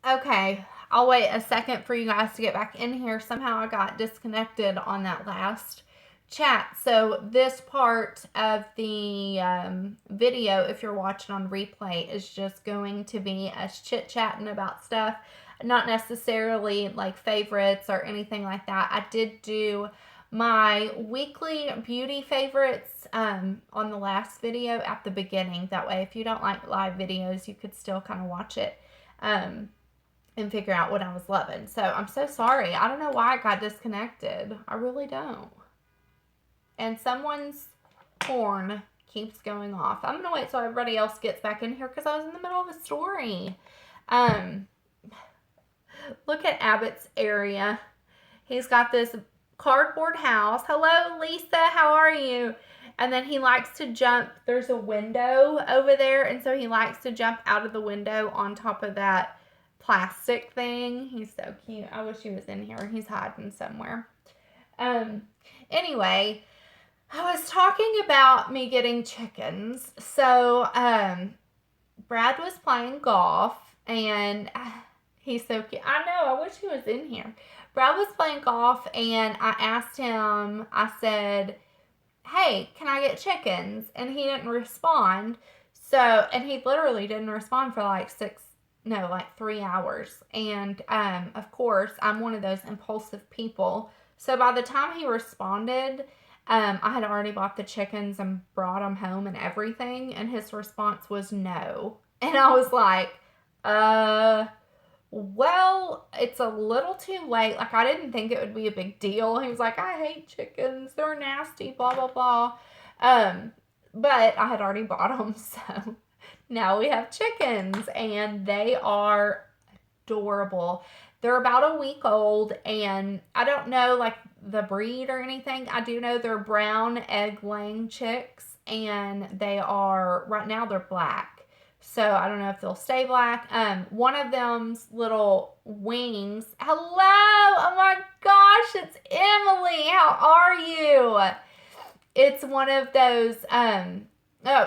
Okay, I'll wait a second for you guys to get back in here. Somehow I got disconnected on that last chat. So, this part of the video, if you're watching on replay, is just going to be us chit chatting about stuff, not necessarily like favorites or anything like that. I did do my weekly beauty favorites on the last video at the beginning. That way, if you don't like live videos, you could still kind of watch it. And figure out what I was loving. So I'm so sorry. I don't know why I got disconnected. I really don't. And someone's horn keeps going off. I'm gonna wait till everybody else gets back in here because I was in the middle of a story. Um, Look at Abbott's area. He's got this cardboard house. Hello, Lisa. How are you? And then he likes to jump. There's a window over there, and so he likes to jump out of the window on top of that plastic thing. He's so cute. I wish he was in here. He's hiding somewhere. Um, anyway, I was talking about me getting chickens. So, Brad was playing golf, and he's so cute. I know, I wish he was in here. Brad was playing golf, and I asked him, I said, hey, can I get chickens? And he didn't respond. So, and he literally didn't respond for like 3 hours. And of course, I'm one of those impulsive people. So by the time he responded, I had already bought the chickens and brought them home and everything. And his response was no. And I was like, well, it's a little too late. Like, I didn't think it would be a big deal. He was like, I hate chickens. They're nasty, blah, blah, blah. But I had already bought them. So now we have chickens, and they are adorable. They're about a week old, and I don't know like the breed or anything. I do know they're brown egg laying chicks, and they are, right now, they're black. So I don't know if they'll stay black. One of them's little wings. Hello! Oh my gosh, it's Emily. How are you? It's one of those.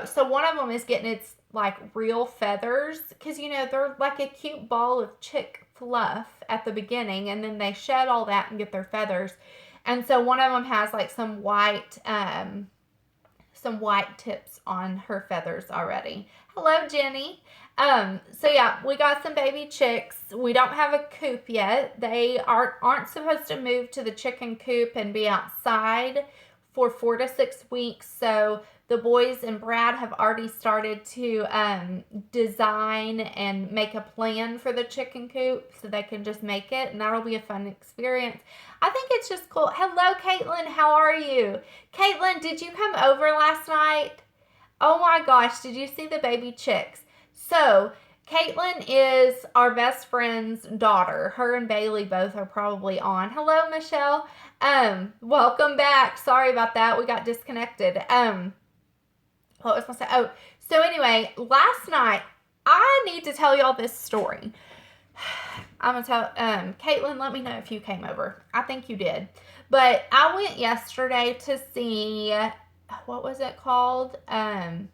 So one of them is getting its like real feathers because they're like a cute ball of chick fluff at the beginning, and then they shed all that and get their feathers. And so one of them has like some white tips on her feathers already. Hello, Jenny. So yeah, we got some baby chicks. We don't have a coop yet. They aren't supposed to move to the chicken coop and be outside for 4 to 6 weeks. So the boys and Brad have already started to design and make a plan for the chicken coop so they can just make it, and that'll be a fun experience. I think it's just cool. Hello, Caitlin. How are you? Caitlin, did you come over last night? Oh my gosh, did you see the baby chicks? So, Caitlin is our best friend's daughter. Her and Bailey both are probably on. Hello, Michelle. Welcome back. Sorry about that. We got disconnected. What was I saying? Oh, so anyway, last night, I need to tell y'all this story. I'm gonna tell Caitlin, let me know if you came over. I think you did. But I went yesterday to see, what was it called? Oh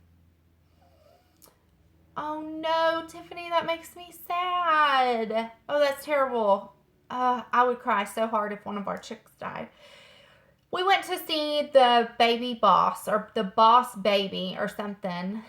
no, Tiffany, that makes me sad. Oh, that's terrible. I would cry so hard if one of our chicks died. We went to see the baby boss, or the boss baby or something.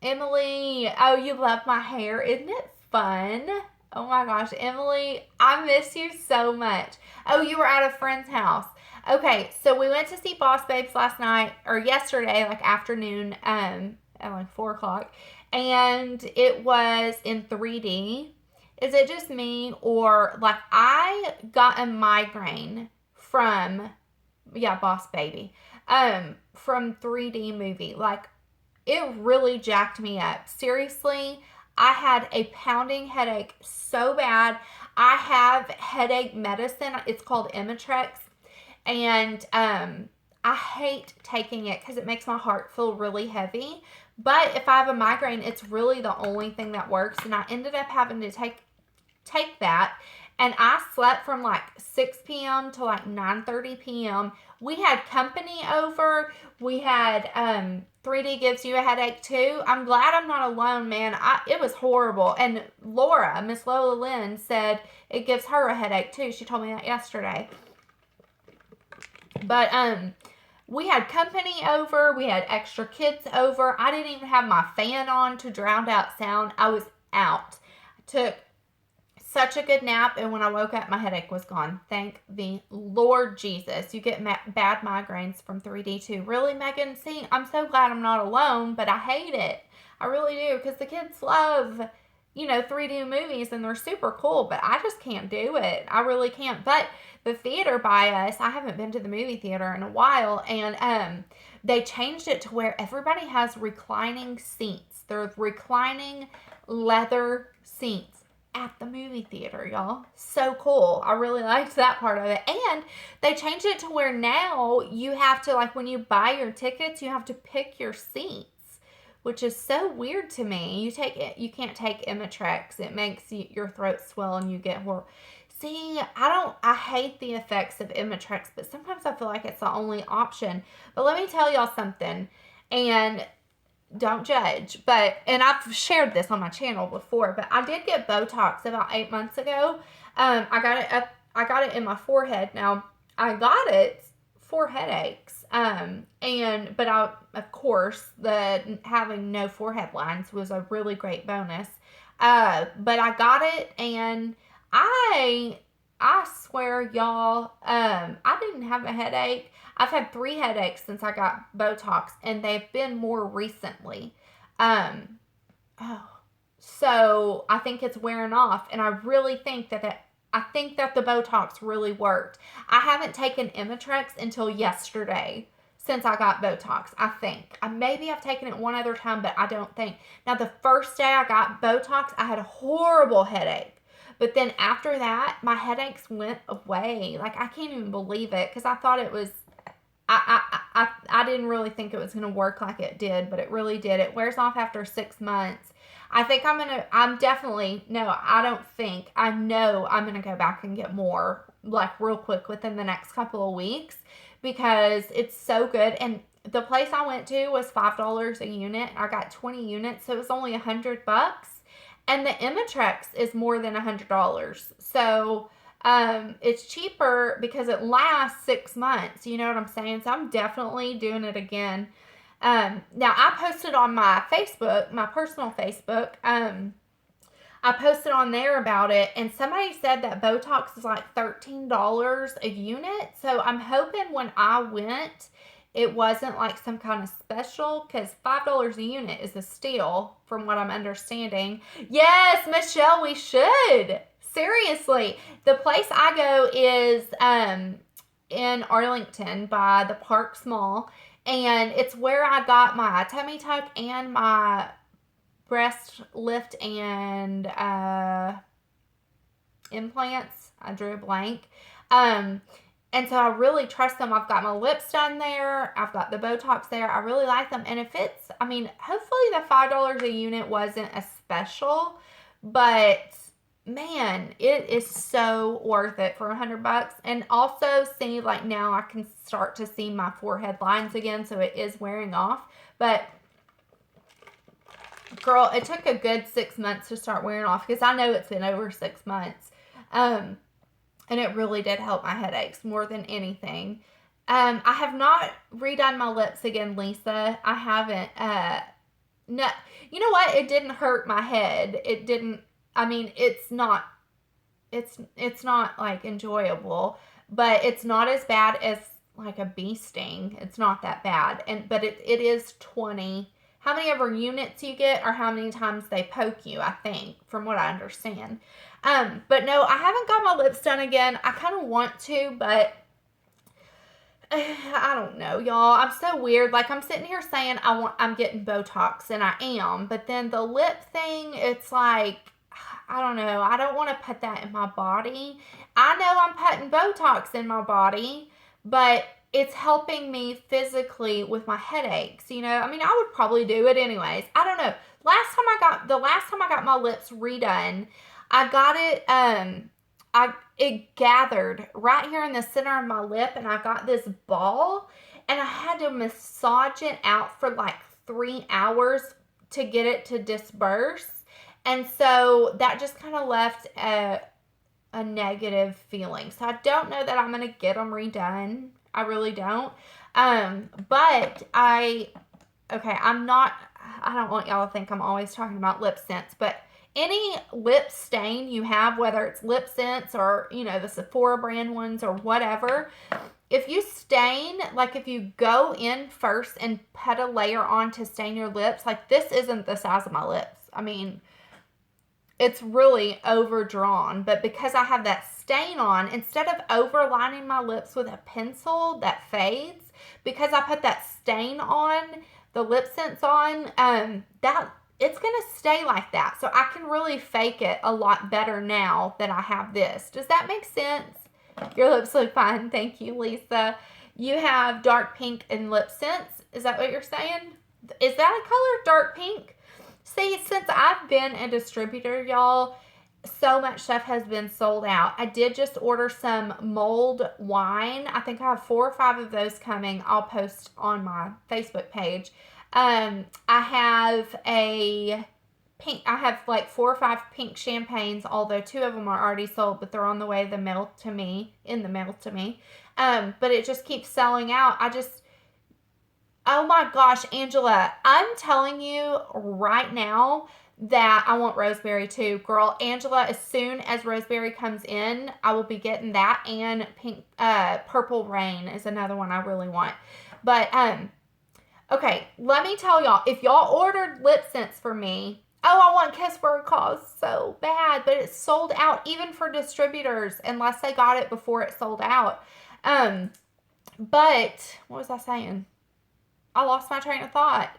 Emily, oh, you love my hair. Isn't it fun? Oh my gosh, Emily, I miss you so much. Oh, you were at a friend's house. Okay, so we went to see Boss Babes last night, or yesterday, like afternoon, at like 4 o'clock, and it was in 3D. Is it just me, or like I got a migraine from, yeah, Boss Baby, from 3D movie. Like, it really jacked me up. Seriously, I had a pounding headache so bad. I have headache medicine. It's called Imitrex. And I hate taking it because it makes my heart feel really heavy. But if I have a migraine, it's really the only thing that works. And I ended up having to take that. And I slept from like 6 p.m. to like 9:30 p.m. We had company over. We had 3D gives you a headache too. I'm glad I'm not alone, man. It was horrible. And Laura, Miss Lola Lynn, said it gives her a headache too. She told me that yesterday. But we had company over. We had extra kids over. I didn't even have my fan on to drown out sound. I was out. I took such a good nap, and when I woke up, my headache was gone. Thank the Lord Jesus. You get bad migraines from 3D too. Really, Megan? See, I'm so glad I'm not alone, but I hate it. I really do, because the kids love, 3D movies, and they're super cool, but I just can't do it. I really can't. But the theater by us, I haven't been to the movie theater in a while, and they changed it to where everybody has reclining seats. They're reclining leather seats at the movie theater, y'all. So cool. I really liked that part of it. And they changed it to where now you have to, like, when you buy your tickets, you have to pick your seats, which is so weird to me. You can't take Imitrex. It makes your throat swell and you get horrible. See, I hate the effects of Imitrex, but sometimes I feel like it's the only option. But let me tell y'all something, and don't judge, and I've shared this on my channel before, but I did get Botox about 8 months ago. I got it in my forehead. Now, I got it for headaches. But of course, having no forehead lines was a really great bonus. But I got it, and I swear, y'all, I didn't have a headache. I've had 3 headaches since I got Botox, and they've been more recently. So I think it's wearing off, and I really think that the Botox really worked. I haven't taken Imitrex until yesterday since I got Botox, I think. Maybe I've taken it one other time, but I don't think. Now, the first day I got Botox, I had a horrible headache. But then after that, my headaches went away. Like, I can't even believe it, because I thought it was, I didn't really think it was going to work like it did, but it really did. It wears off after 6 months. I think I know I'm going to go back and get more, like, real quick within the next couple of weeks, because it's so good. And the place I went to was $5 a unit. I got 20 units, so it was only $100. And the Imitrex is more than $100. So it's cheaper because it lasts 6 months. You know what I'm saying? So I'm definitely doing it again. Now, I posted on my Facebook, my personal Facebook. I posted on there about it, and somebody said that Botox is like $13 a unit. So I'm hoping when I went, it wasn't like some kind of special, because $5 a unit is a steal from what I'm understanding. Yes, Michelle, we should. Seriously. The place I go is in Arlington by the Parks Mall, and it's where I got my tummy tuck and my breast lift and implants. I drew a blank. And so I really trust them. I've got my lips done there. I've got the Botox there. I really like them. And hopefully the $5 a unit wasn't a special, but man, it is so worth it for $100. And also, see, like, now I can start to see my forehead lines again, so it is wearing off. But girl, it took a good 6 months to start wearing off, because I know it's been over 6 months. And it really did help my headaches more than anything. I have not redone my lips again, Lisa. I haven't. No, you know what? It didn't hurt my head. It didn't. It's not like enjoyable, but it's not as bad as like a bee sting. It's not that bad. But it is 20. How many ever units you get, or how many times they poke you, I think, from what I understand. But no, I haven't got my lips done again. I kind of want to, but I don't know, y'all. I'm so weird. Like, I'm sitting here saying I'm getting Botox, and I am, but then the lip thing, it's like, I don't know. I don't want to put that in my body. I know I'm putting Botox in my body, but it's helping me physically with my headaches, I would probably do it anyways. I don't know. The last time I got my lips redone, I got it, it gathered right here in the center of my lip, and I got this ball, and I had to massage it out for like 3 hours to get it to disperse. And so that just kind of left a negative feeling. So I don't know that I'm going to get them redone. I really don't. But I don't want y'all to think I'm always talking about lip scents, but any lip stain you have, whether it's lip scents or, the Sephora brand ones or whatever, if you stain, like if you go in first and put a layer on to stain your lips, like this isn't the size of my lips. I mean, it's really overdrawn, but because I have that stain on, instead of overlining my lips with a pencil that fades, because I put that stain on, the lip scents on, that it's going to stay like that. So I can really fake it a lot better now that I have this. Does that make sense? Your lips look fine. Thank you, Lisa. You have dark pink and lip scents. Is that what you're saying? Is that a color, dark pink? See, since I've been a distributor, y'all, so much stuff has been sold out. I did just order some mulled wine. I think I have 4 or 5 of those coming. I'll post on my Facebook page. I have like 4 or 5 pink champagnes, although 2 of them are already sold, but they're on the way in the mail to me. But it just keeps selling out. Oh my gosh, Angela, I'm telling you right now that I want Roseberry too. Girl, Angela, as soon as Roseberry comes in, I will be getting that, and pink, Purple Rain is another one I really want. But, okay, let me tell y'all, if y'all ordered lip scents for me, I want Kiss Cause so bad, but it's sold out even for distributors unless they got it before it sold out. But, what was I saying? I lost my train of thought.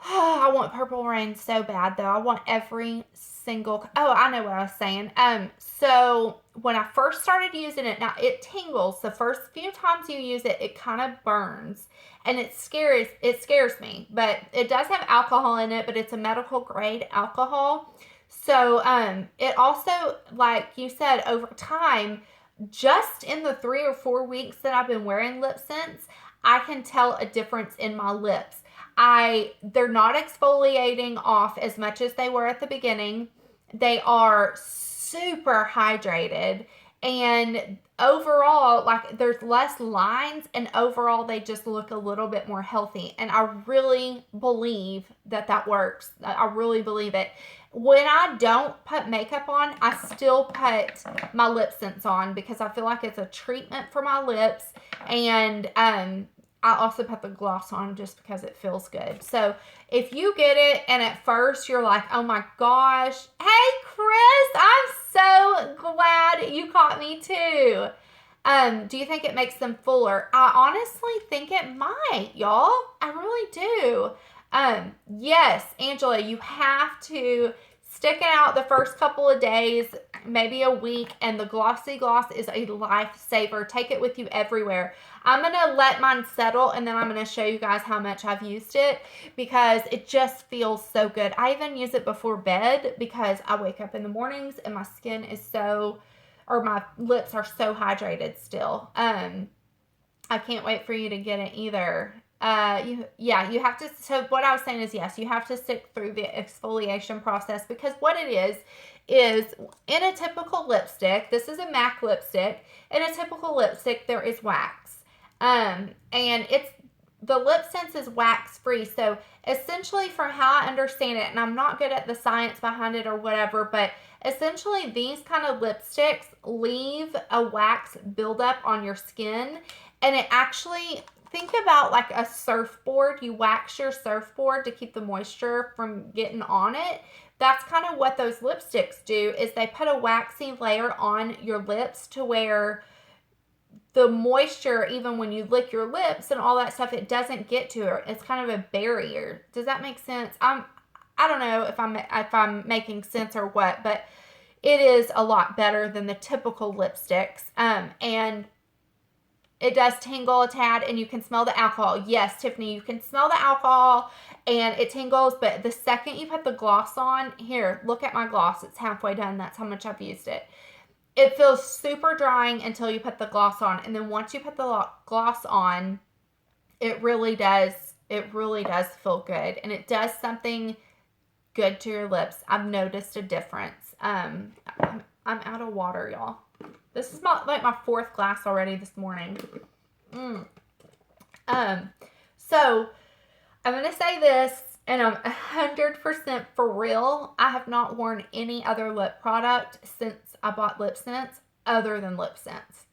I want Purple Rain so bad, though. I want every single... Oh, I know what I was saying. So when I first started using it, now it tingles. The first few times you use it, it kind of burns. And it scares me. But it does have alcohol in it, but it's a medical grade alcohol. So it also, like you said, over time, just in the 3 or 4 weeks that I've been wearing lip scents, I can tell a difference in my lips. They're not exfoliating off as much as they were at the beginning. They are super hydrated, and overall, like, there's less lines, and overall they just look a little bit more healthy. And I really believe that works. I really believe it. When I don't put makeup on, I still put my lip scents on because I feel like it's a treatment for my lips. And I also put the gloss on just because it feels good. So if you get it and at first you're like, oh my gosh, hey Chris, I'm so glad you caught me too. Do you think it makes them fuller? I honestly think it might, y'all. I really do. Yes, Angela, you have to stick it out the first couple of days, maybe a week, and the Glossy Gloss is a lifesaver. Take it with you everywhere. I'm going to let mine settle, and then I'm going to show you guys how much I've used it because it just feels so good. I even use it before bed because I wake up in the mornings and my skin is my lips are so hydrated still. I can't wait for you to get it either. You have to, so what I was saying is, yes, you have to stick through the exfoliation process because what it is in a typical lipstick, this is a MAC lipstick, in a typical lipstick, there is wax. And the Lip Sense is wax free. So essentially from how I understand it, and I'm not good at the science behind it or whatever, but essentially these kind of lipsticks leave a wax buildup on your skin, and it actually, think about like a surfboard. You wax your surfboard to keep the moisture from getting on it. That's kind of what those lipsticks do, is they put a waxy layer on your lips to where the moisture, even when you lick your lips and all that stuff, it doesn't get to it. It's kind of a barrier. Does that make sense? I don't know if I'm making sense or what, but it is a lot better than the typical lipsticks. And it does tingle a tad, and you can smell the alcohol. Yes, Tiffany, you can smell the alcohol, and it tingles, but the second you put the gloss on, here, look at my gloss. It's halfway done. That's how much I've used it. It feels super drying until you put the gloss on, and then once you put the gloss on, it really does It really does feel good, and it does something good to your lips. I've noticed a difference. I'm out of water, y'all. This is like my 4th glass already this morning. So I'm going to say this, and I'm 100% for real. I have not worn any other lip product since I bought Lip Sense other than Lip Sense.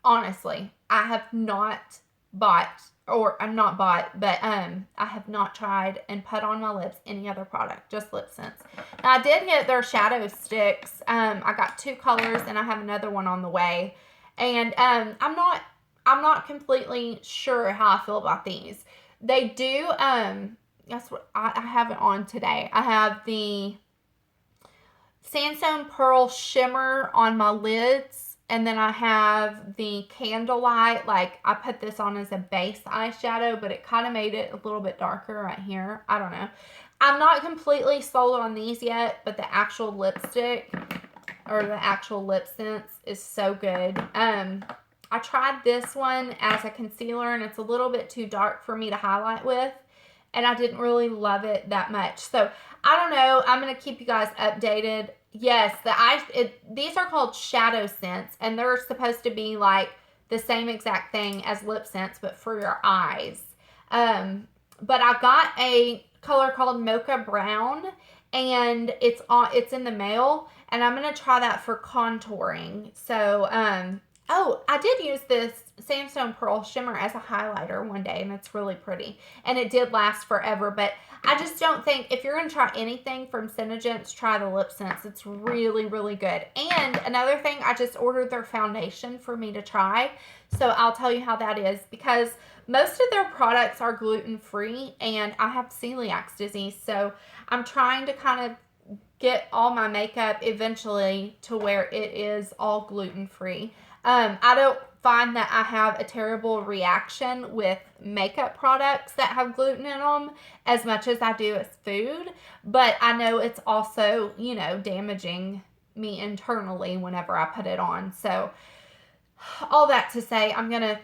Honestly, I have not bought, or I'm not bought, but I have not tried and put on my lips any other product, just Lip Sense. Now, I did get their shadow sticks. I got 2 colors, and I have another one on the way. And I'm not completely sure how I feel about these. They do, that's what I have it on today. I have the Sandstone Pearl Shimmer on my lids, and then I have the Candlelight. Like, I put this on as a base eyeshadow, but it kind of made it a little bit darker right here. I don't know. I'm not completely sold on these yet, but the actual lipstick, or the actual Lip Sense, is so good. I tried this one as a concealer, and it's a little bit too dark for me to highlight with, and I didn't really love it that much. So, I don't know. I'm going to keep you guys updated. Yes, these are called Shadow Sense, and they're supposed to be like the same exact thing as Lip Sense, but for your eyes. But I got a color called Mocha Brown, and it's in the mail, and I'm going to try that for contouring. So, oh, I did use this Sandstone Pearl Shimmer as a highlighter one day, and it's really pretty. And it did last forever, but I just don't think, if you're going to try anything from Senegence, try the Lip Sense. It's really, really good. And another thing, I just ordered their foundation for me to try. So I'll tell you how that is, because most of their products are gluten-free, and I have celiac disease. So I'm trying to kind of get all my makeup eventually to where it is all gluten-free. I don't find that I have a terrible reaction with makeup products that have gluten in them as much as I do as food, but I know it's also, you know, damaging me internally whenever I put it on. So all that to say, I'm gonna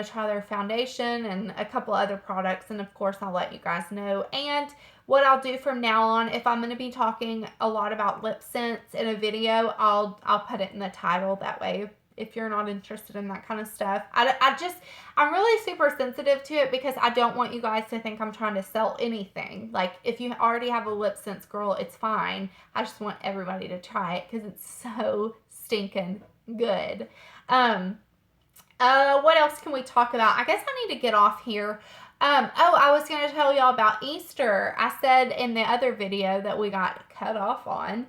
try their foundation and a couple other products, and of course I'll let you guys know. And what I'll do from now on, if I'm going to be talking a lot about Lip Sense in a video, I'll put it in the title. That way, if you're not interested in that kind of stuff, I'm really super sensitive to it, because I don't want you guys to think I'm trying to sell anything. Like, if you already have a Lip Sense girl, it's fine. I just want everybody to try it because it's so stinking good. What else can we talk about? I guess I need to get off here. I was going to tell y'all about Easter. I said in the other video that we got cut off on,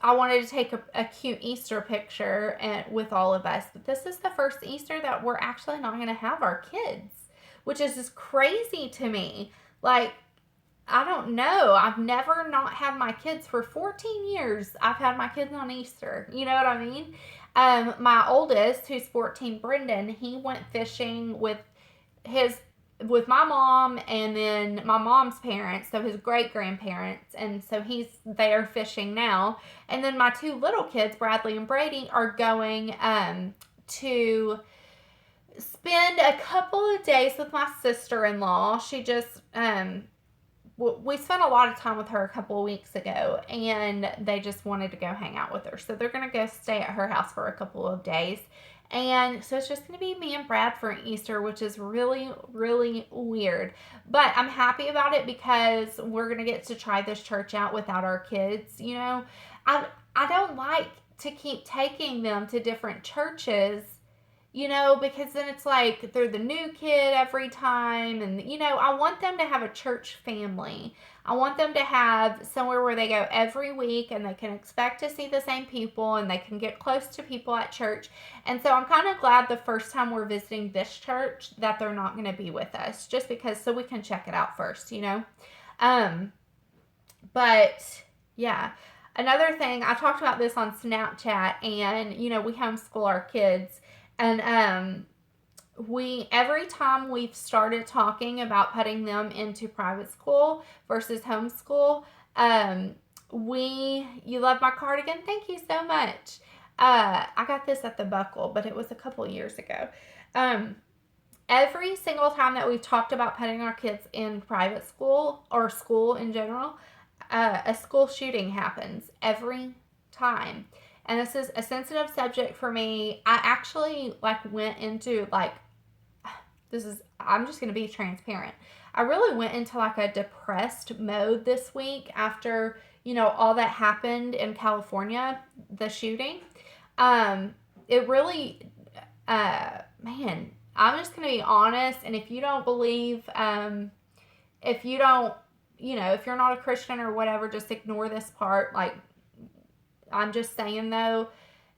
I wanted to take a cute Easter picture with all of us. But this is the first Easter that we're actually not going to have our kids, which is just crazy to me. Like, I don't know. I've never not had my kids for 14 years. I've had my kids on Easter. You know what I mean? My oldest, who's 14, Brendan, he went fishing with my mom, and then my mom's parents, so his great-grandparents, and so he's there fishing now. And then my 2 little kids, Bradley and Brady, are going to spend a couple of days with my sister-in-law. She just we spent a lot of time with her a couple of weeks ago, and they just wanted to go hang out with her, so they're gonna go stay at her house for a couple of days. And so it's just going to be me and Brad for Easter, which is really, really weird. But I'm happy about it, because we're going to get to try this church out without our kids. You know, I don't like to keep taking them to different churches, you know, because then it's like they're the new kid every time. And, you know, I want them to have a church family. I want them to have somewhere where they go every week, and they can expect to see the same people, and they can get close to people at church. And so I'm kind of glad the first time we're visiting this church that they're not going to be with us, just because, so we can check it out first, you know. But yeah, another thing, I talked about this on Snapchat, and, you know, we homeschool our kids, and every time we've started talking about putting them into private school versus homeschool, you love my cardigan? Thank you so much. I got this at the Buckle, but it was a couple years ago. every single time that we've talked about putting our kids in private school or school in general, a school shooting happens every time. And this is a sensitive subject for me. I actually went into I'm just going to be transparent. I really went into a depressed mode this week after, all that happened in California, the shooting. It really, man, I'm just going to be honest. And if you don't believe, if you don't, if you're not a Christian or whatever, just ignore this part. I'm just saying though,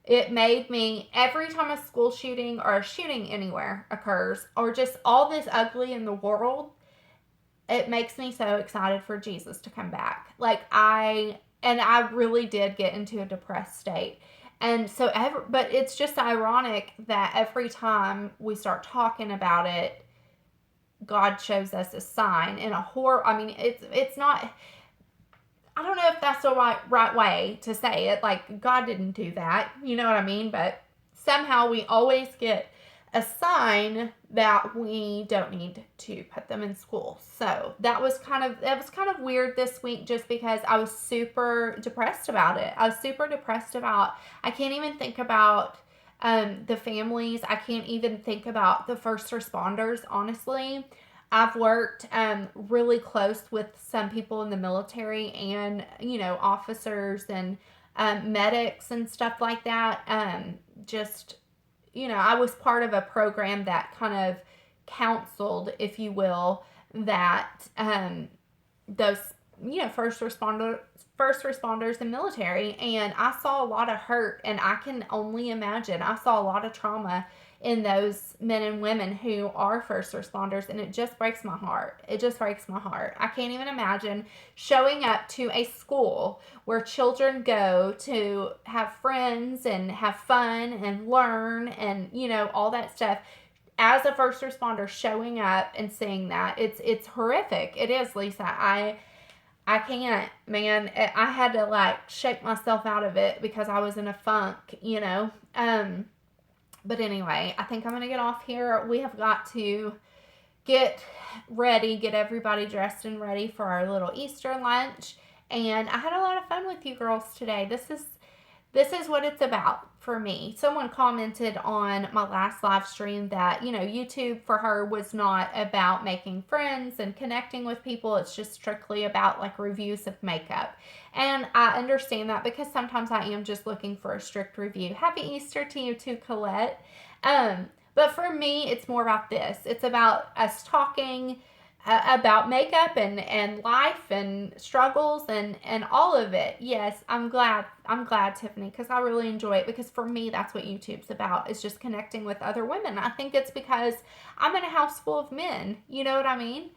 it made me, every time a school shooting or a shooting anywhere occurs, or just all this ugly in the world, it makes me so excited for Jesus to come back. I really did get into a depressed state. And so, but it's just ironic that every time we start talking about it, God shows us a sign in a horror. I mean, it's not, I don't know if that's the right way to say it. God didn't do that. You know what I mean? But somehow we always get a sign that we don't need to put them in school. So that was kind of weird this week, just because I was super depressed about it. I can't even think about the families. I can't even think about the first responders, honestly. I've worked really close with some people in the military and, officers and medics and stuff like that. I was part of a program that kind of counseled, if you will, that those, first responders and military. And I saw a lot of hurt, and I can only imagine. I saw a lot of trauma in those men and women who are first responders, and it just breaks my heart. It just breaks my heart. I can't even imagine showing up to a school where children go to have friends and have fun and learn and, all that stuff. As a first responder, showing up and seeing that, it's horrific. It is, Lisa. I can't, man. I had to shake myself out of it because I was in a funk, But anyway, I think I'm going to get off here. We have got to get ready, get everybody dressed and ready for our little Easter lunch. And I had a lot of fun with you girls today. This is what it's about for me. Someone commented on my last live stream that, YouTube for her was not about making friends and connecting with people. It's just strictly about reviews of makeup. And I understand that, because sometimes I am just looking for a strict review. Happy Easter to you too, Colette. But for me, it's more about this. It's about us talking about makeup and life and struggles and all of it. Yes, I'm glad, Tiffany, because I really enjoy it, because for me, that's what YouTube's about, is just connecting with other women. I think it's because I'm in a house full of men. You know what I mean?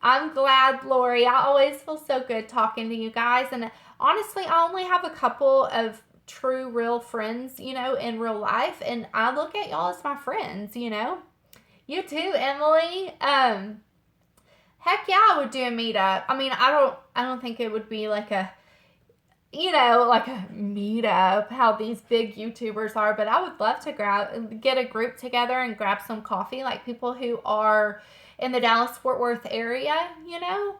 I'm glad, Lori. I always feel so good talking to you guys. And honestly, I only have a couple of true, real friends, in real life. And I look at y'all as my friends, You too, Emily. Heck yeah, I would do a meetup. I mean, I don't think it would be like a meetup, how these big YouTubers are, but I would love to get a group together and grab some coffee, people who are in the Dallas-Fort Worth area, I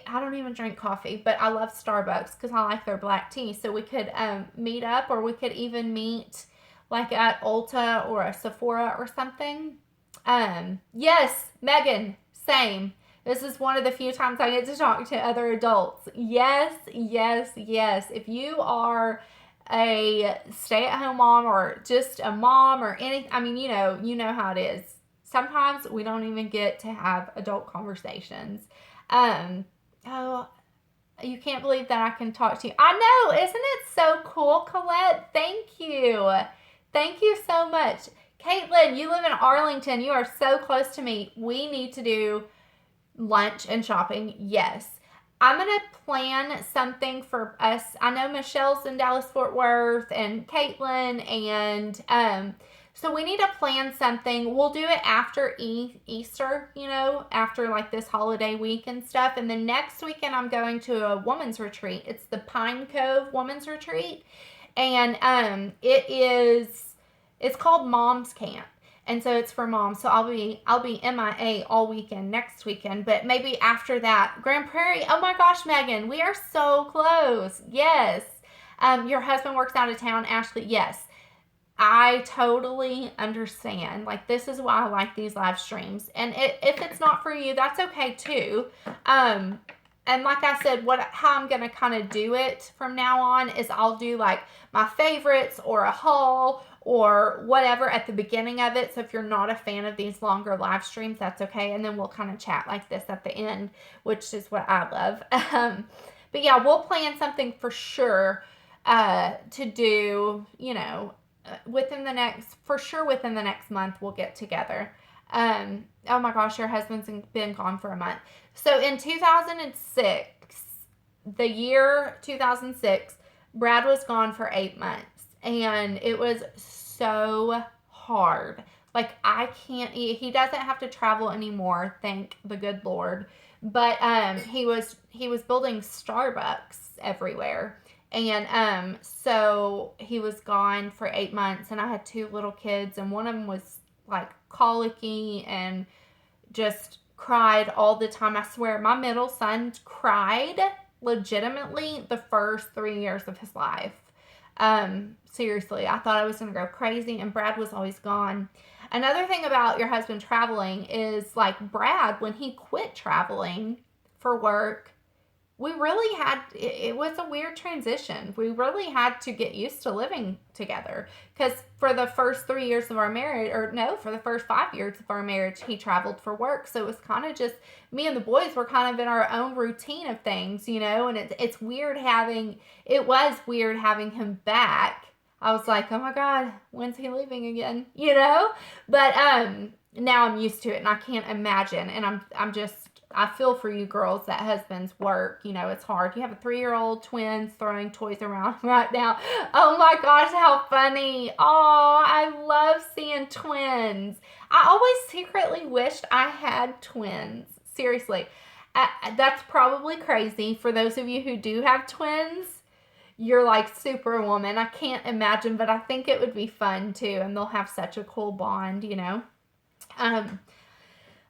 don't even drink coffee, but I love Starbucks because I like their black tea. So we could meet up, or we could even meet at Ulta or a Sephora or something. Yes, Megan, same. This is one of the few times I get to talk to other adults. Yes, yes, yes. If you are a stay-at-home mom, or just a mom, or anything, I mean, you know how it is. Sometimes we don't even get to have adult conversations. Oh, you can't believe that I can talk to you. I know, isn't it so cool, Colette? Thank you. Thank you so much. Caitlin, you live in Arlington. You are so close to me. We need to do lunch and shopping. Yes. I'm going to plan something for us. I know Michelle's in Dallas-Fort Worth, and Caitlin, and so we need to plan something. We'll do it after Easter, after this holiday week and stuff. And then next weekend I'm going to a woman's retreat. It's the Pine Cove Women's Retreat. And it's called Mom's Camp. And so it's for mom. So I'll be MIA all weekend next weekend. But maybe after that, Grand Prairie. Oh my gosh, Megan, we are so close. Yes. Your husband works out of town, Ashley. Yes. I totally understand. Like, this is why I like these live streams. And if it's not for you, that's okay too. And like I said, how I'm gonna kind of do it from now on is I'll do like my favorites or a haul or whatever at the beginning of it. So if you're not a fan of these longer live streams, that's okay. And then we'll kind of chat like this at the end, which is what I love. But yeah, we'll plan something for sure to do, you know, within the next month we'll get together. Oh my gosh, your husband's been gone for a month. So in 2006, the year 2006, Brad was gone for 8 months, and it was so hard. Like, I can't, he doesn't have to travel anymore, thank the good Lord. But he was building Starbucks everywhere. And so he was gone for 8 months, and I had 2 little kids, and one of them was like colicky and just cried all the time. I swear, my middle son cried legitimately the first 3 years of his life. Seriously, I thought I was going to go crazy, and Brad was always gone. Another thing about your husband traveling is, like, Brad, when he quit traveling for work, it was a weird transition. We really had to get used to living together, because for the first 3 years of our marriage, for the first 5 years of our marriage, he traveled for work. So it was kind of just me and the boys were kind of in our own routine of things, you know, and it was weird having him back. I was like, oh my God, when's he leaving again? You know, but now I'm used to it, and I can't imagine. And I feel for you girls that husbands work. You know, it's hard. You have a 3-year-old, twins, throwing toys around right now. Oh my gosh, how funny. Oh, I love seeing twins. I always secretly wished I had twins. Seriously. That's probably crazy. For those of you who do have twins, you're like Superwoman. I can't imagine, but I think it would be fun too. And they'll have such a cool bond, you know. I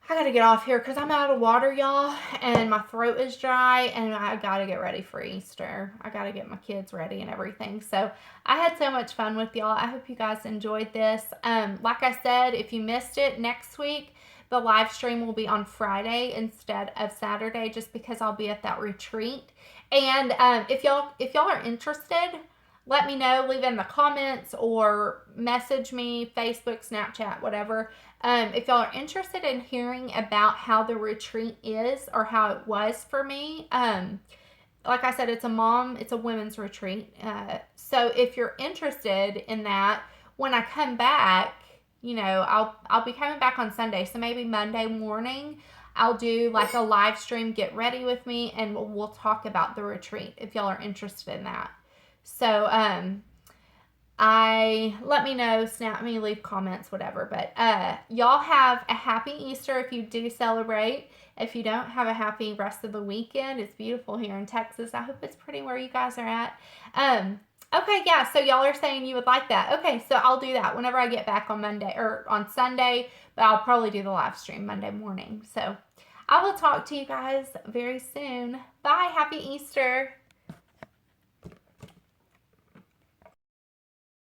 gotta get off here because I'm out of water, y'all, and my throat is dry, and I gotta get ready for Easter. I gotta get my kids ready and everything. So I had so much fun with y'all. I hope you guys enjoyed this. Like I said, if you missed it, next week the live stream will be on Friday instead of Saturday, just because I'll be at that retreat. And if y'all are interested, let me know. Leave in the comments or message me, Facebook, Snapchat, whatever. If y'all are interested in hearing about how the retreat is or how it was for me, like I said, it's a women's retreat. So if you're interested in that, when I come back, you know, I'll be coming back on Sunday. So maybe Monday morning, I'll do like a live stream, get ready with me, and we'll talk about the retreat if y'all are interested in that. So, let me know, snap me, leave comments, whatever. But y'all have a happy Easter if you do celebrate. If you don't, have a happy rest of the weekend. It's beautiful here in Texas. I hope it's pretty where you guys are at. Okay, yeah, so y'all are saying you would like that. Okay, so I'll do that whenever I get back on Monday or on Sunday, but I'll probably do the live stream Monday morning. So I will talk to you guys very soon. Bye. Happy Easter.